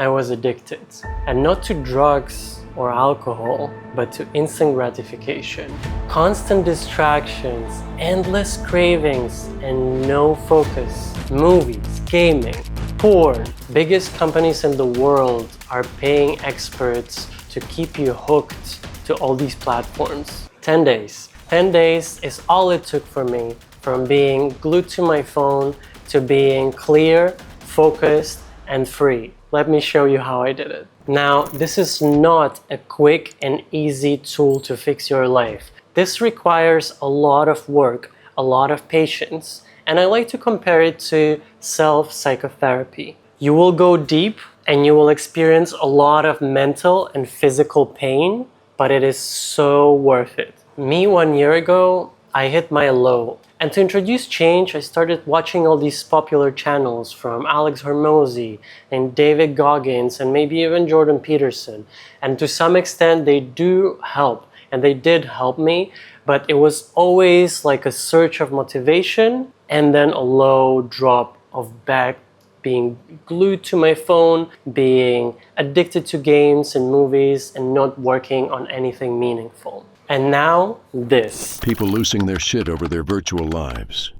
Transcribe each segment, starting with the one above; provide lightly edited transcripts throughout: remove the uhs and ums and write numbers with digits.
I was addicted. And not to drugs or alcohol, but to instant gratification. Constant distractions, endless cravings, and no focus. Movies, gaming, porn. Biggest companies in the world are paying experts to keep you hooked to all these platforms. 10 days. 10 days is all it took for me, from being glued to my phone to being clear, focused, and free. Let me show you how I did it. Now, this is not a quick and easy tool to fix your life. This requires a lot of work, a lot of patience, and I like to compare it to self-psychotherapy. You will go deep and you will experience a lot of mental and physical pain, but it is so worth it. Me 1 year ago, I hit my low. And to introduce change, I started watching all these popular channels from Alex Hormozy and David Goggins and maybe even Jordan Peterson. And to some extent, they do help. And they did help me, but it was always like a surge of motivation and then a low drop of back, being glued to my phone, being addicted to games and movies, and not working on anything meaningful. And now, this. People losing their shit over their virtual lives.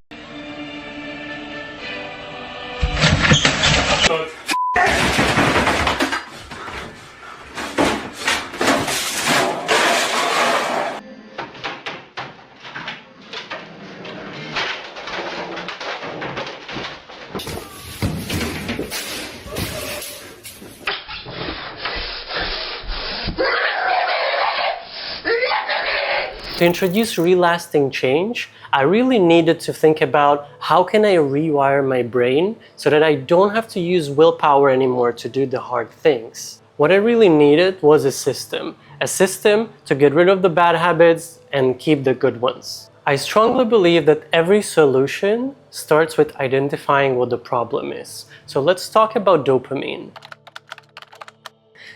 To introduce real lasting change, I really needed to think about how can I rewire my brain so that I don't have to use willpower anymore to do the hard things. What I really needed was a system to get rid of the bad habits and keep the good ones. I strongly believe that every solution starts with identifying what the problem is. So let's talk about dopamine.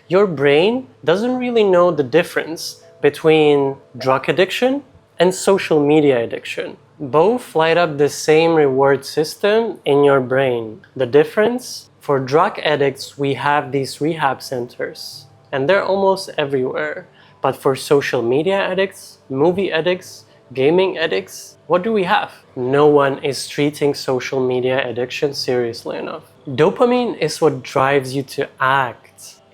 Your brain doesn't really know the difference between drug addiction and social media addiction. Both light up the same reward system in your brain. The difference? For drug addicts, we have these rehab centers, and they're almost everywhere. But for social media addicts, movie addicts, gaming addicts, what do we have? No one is treating social media addiction seriously enough. Dopamine is what drives you to act.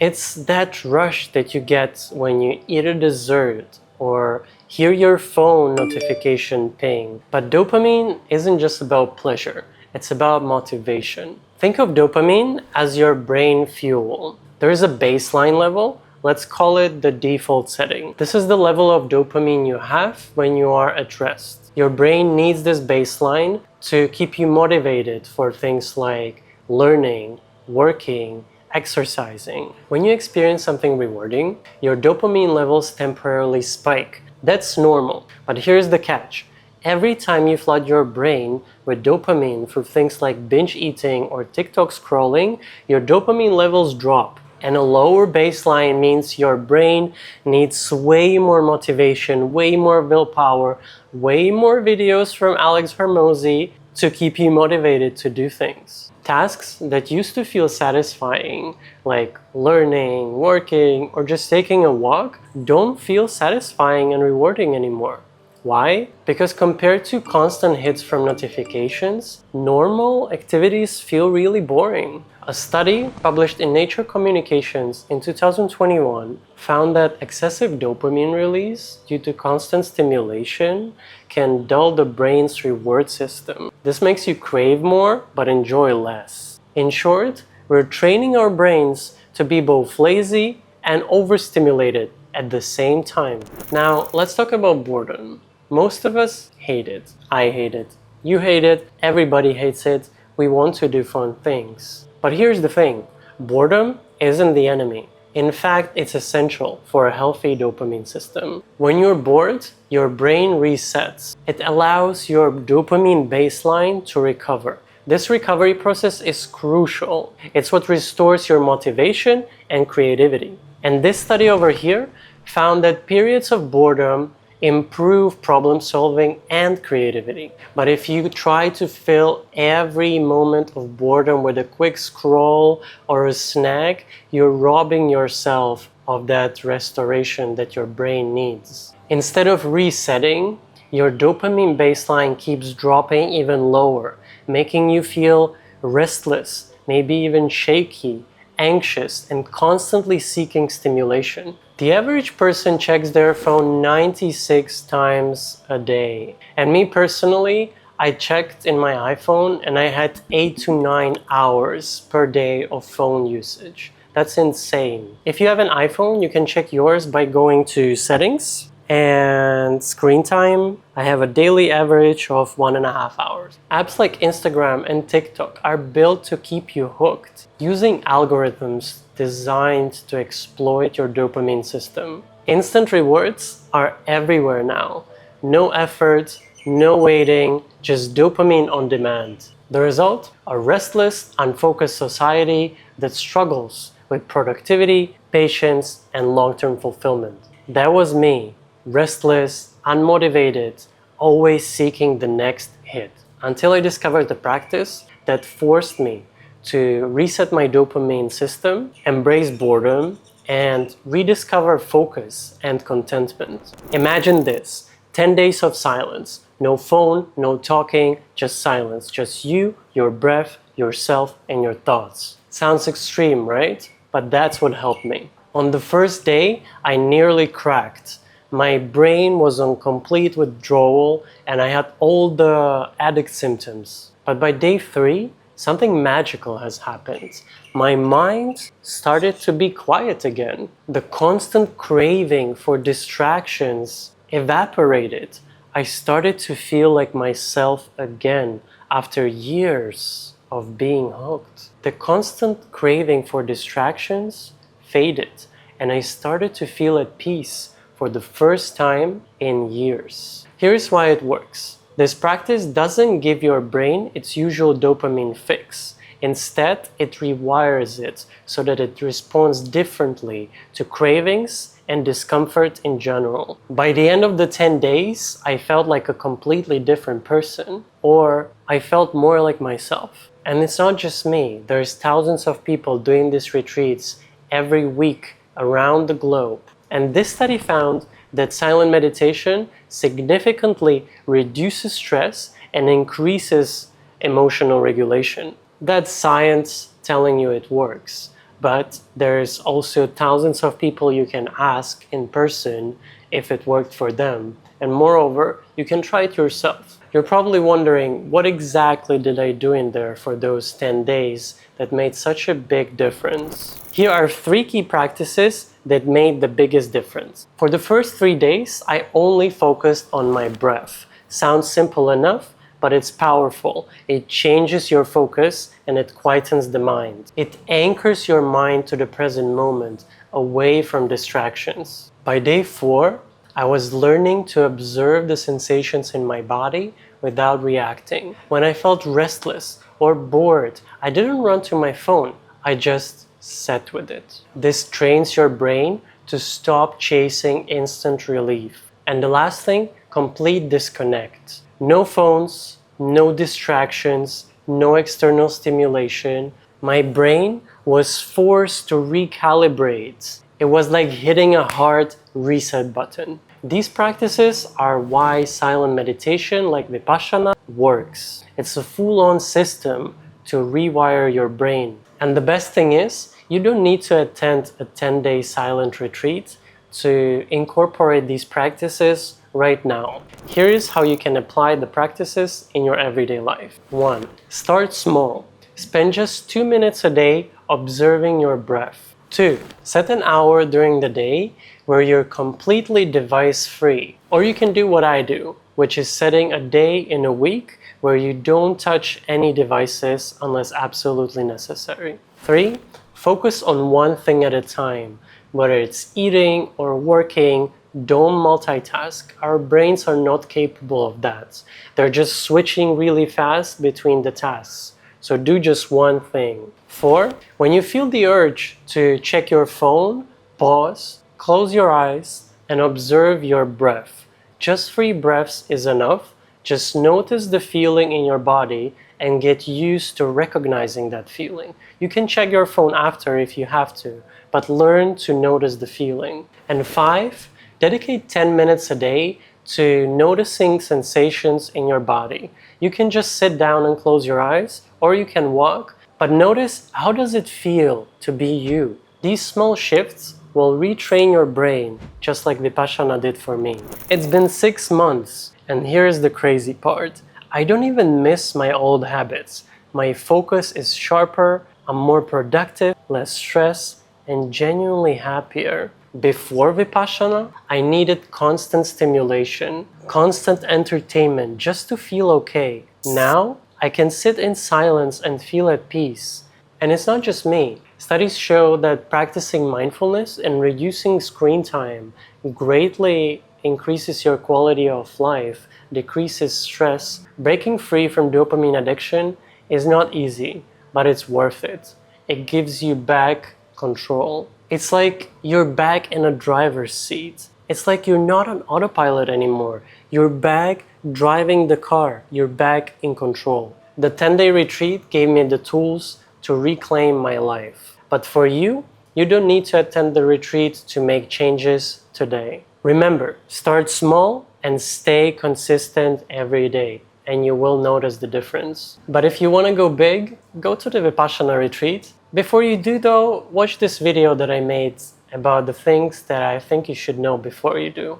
It's that rush that you get when you eat a dessert or hear your phone notification ping. But dopamine isn't just about pleasure, it's about motivation. Think of dopamine as your brain fuel. There is a baseline level, let's call it the default setting. This is the level of dopamine you have when you are at rest. Your brain needs this baseline to keep you motivated for things like learning, working, exercising. When you experience something rewarding, your dopamine levels temporarily spike. That's normal. But here's the catch. Every time you flood your brain with dopamine for things like binge eating or TikTok scrolling, your dopamine levels drop. And a lower baseline means your brain needs way more motivation, way more willpower, way more videos from Alex Hormozy to keep you motivated to do things. Tasks that used to feel satisfying, like learning, working, or just taking a walk, don't feel satisfying and rewarding anymore. Why? Because compared to constant hits from notifications, normal activities feel really boring. A study published in Nature Communications in 2021 found that excessive dopamine release due to constant stimulation can dull the brain's reward system. This makes you crave more but enjoy less. In short, we're training our brains to be both lazy and overstimulated at the same time. Now, let's talk about boredom. Most of us hate it. I hate it. You hate it. Everybody hates it. We want to do fun things. But here's the thing. Boredom isn't the enemy. In fact, it's essential for a healthy dopamine system. When you're bored, your brain resets. It allows your dopamine baseline to recover. This recovery process is crucial. It's what restores your motivation and creativity. And this study over here found that periods of boredom improve problem solving and creativity. But if you try to fill every moment of boredom with a quick scroll or a snack, you're robbing yourself of that restoration that your brain needs. Instead of resetting, your dopamine baseline keeps dropping even lower, making you feel restless, maybe even shaky, anxious, and constantly seeking stimulation. The average person checks their phone 96 times a day. And me personally, I checked in my iPhone and I had 8 to 9 hours per day of phone usage. That's insane. If you have an iPhone, you can check yours by going to Settings and Screen Time. I have a daily average of 1.5 hours. Apps like Instagram and TikTok are built to keep you hooked, using algorithms designed to exploit your dopamine system. Instant rewards are everywhere now. No effort, no waiting, just dopamine on demand. The result? A restless, unfocused society that struggles with productivity, patience, and long-term fulfillment. That was me, restless, unmotivated, always seeking the next hit. Until I discovered the practice that forced me to reset my dopamine system, embrace boredom, and rediscover focus and contentment. Imagine this, 10 days of silence. No phone, no talking, just silence. Just you, your breath, yourself, and your thoughts. Sounds extreme, right? But that's what helped me. On the first day, I nearly cracked. My brain was on complete withdrawal and I had all the addict symptoms. But by day 3, something magical has happened. My mind started to be quiet again. The constant craving for distractions evaporated. I started to feel like myself again after years of being hooked. The constant craving for distractions faded and I started to feel at peace for the first time in years. Here's why it works. This practice doesn't give your brain its usual dopamine fix. Instead, it rewires it so that it responds differently to cravings and discomfort in general. By the end of the 10 days, I felt like a completely different person, or I felt more like myself. And it's not just me. There's thousands of people doing these retreats every week around the globe. And this study found that silent meditation significantly reduces stress and increases emotional regulation. That's science telling you it works. But there's also thousands of people you can ask in person if it worked for them. And moreover, you can try it yourself. You're probably wondering, what exactly did I do in there for those 10 days that made such a big difference? Here are 3 key practices that made the biggest difference. For the first 3 days, I only focused on my breath. Sounds simple enough, but it's powerful. It changes your focus and it quietens the mind. It anchors your mind to the present moment, away from distractions. By day 4, I was learning to observe the sensations in my body without reacting. When I felt restless or bored, I didn't run to my phone. I just sat with it. This trains your brain to stop chasing instant relief. And the last thing, complete disconnect. No phones, no distractions, no external stimulation. My brain was forced to recalibrate. It was like hitting a hard reset button. These practices are why silent meditation like Vipassana works. It's a full-on system to rewire your brain. And the best thing is, you don't need to attend a 10-day silent retreat to incorporate these practices right now. Here is how you can apply the practices in your everyday life. 1. Start small. Spend just 2 minutes a day observing your breath. 2. Set an hour during the day where you're completely device-free. Or you can do what I do, which is setting a day in a week where you don't touch any devices unless absolutely necessary. 3. Focus on one thing at a time. Whether it's eating or working, don't multitask. Our brains are not capable of that. They're just switching really fast between the tasks. So do just one thing. 4. When you feel the urge to check your phone, pause, close your eyes, and observe your breath. Just 3 breaths is enough. Just notice the feeling in your body and get used to recognizing that feeling. You can check your phone after if you have to, but learn to notice the feeling. And 5, dedicate 10 minutes a day to noticing sensations in your body. You can just sit down and close your eyes, or you can walk, but notice how does it feel to be you. These small shifts will retrain your brain, just like Vipassana did for me. It's been 6 months, and here's the crazy part. I don't even miss my old habits. My focus is sharper, I'm more productive, less stressed, and genuinely happier. Before Vipassana, I needed constant stimulation, constant entertainment just to feel okay. Now, I can sit in silence and feel at peace. And it's not just me. Studies show that practicing mindfulness and reducing screen time greatly increases your quality of life, decreases stress. Breaking free from dopamine addiction is not easy, but it's worth it. It gives you back control. It's like you're back in a driver's seat. It's like you're not on autopilot anymore. You're back driving the car. You're back in control. The 10-day retreat gave me the tools to reclaim my life. But for you, you don't need to attend the retreat to make changes today. Remember, start small and stay consistent every day, and you will notice the difference. But if you want to go big, go to the Vipassana retreat. Before you do though, watch this video that I made about the things that I think you should know before you do.